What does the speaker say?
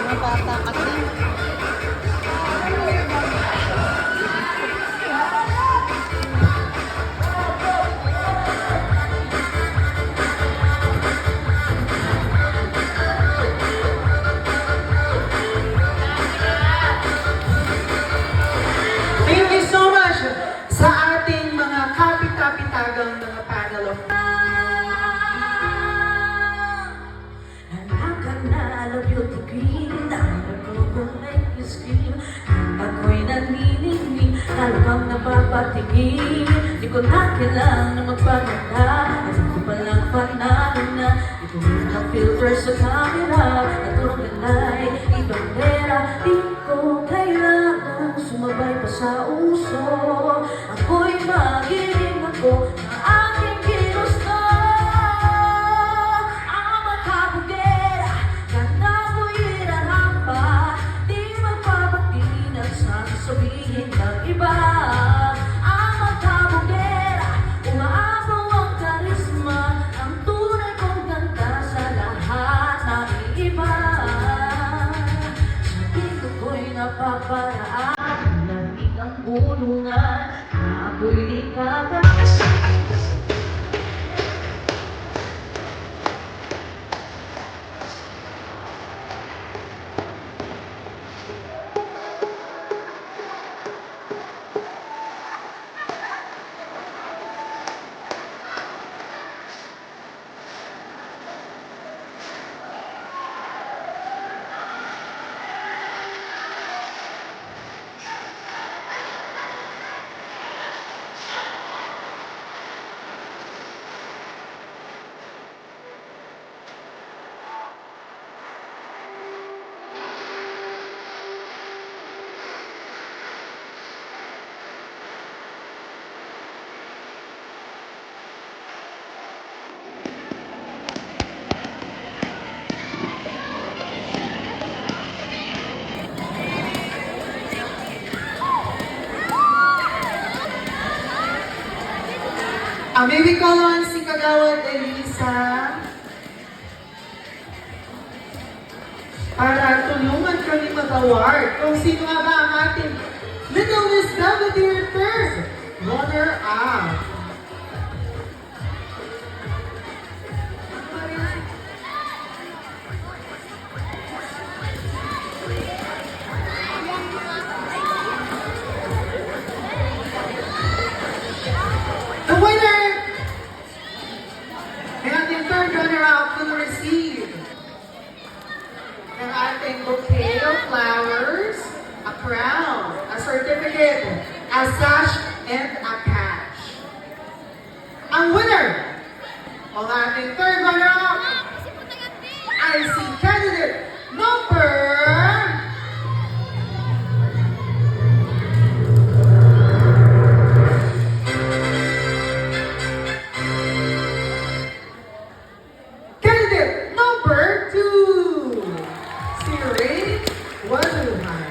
Mga bata kasi. Thank you so much sa ating mga kapit-kapitagang mga panel of beauty queen, will make you scream. Ako'y nanininig, lalo kang napapatigil. Di ko na kailangan magpaganda, at ko palang panalo na. Di ko na filter sa camera, at ang galay, ibang pera. Di ko kailangan sumabay pa sa uso. Ako'y magiling ako ng aking ginusto. Sabihin ng iba ang magkabugera, umaabaw ang karisma, ang tunay kong ganda sa lahat ng iba. Sa dito ko'y napaparaan, lamig ang bulungan, na ako'y di kagaya. May we call on si Kagawad Elisa para tulungan kami mag-award kung sino nga ba ang ating Little Miss Belvedere third runner-up. The winner and ating third runner-up will receive ang ating bouquet of flowers, a crown, a certificate, a sash, and a cash. Ang winner of ating third runner-up ay si candidate number 2, si Ray Waduhan.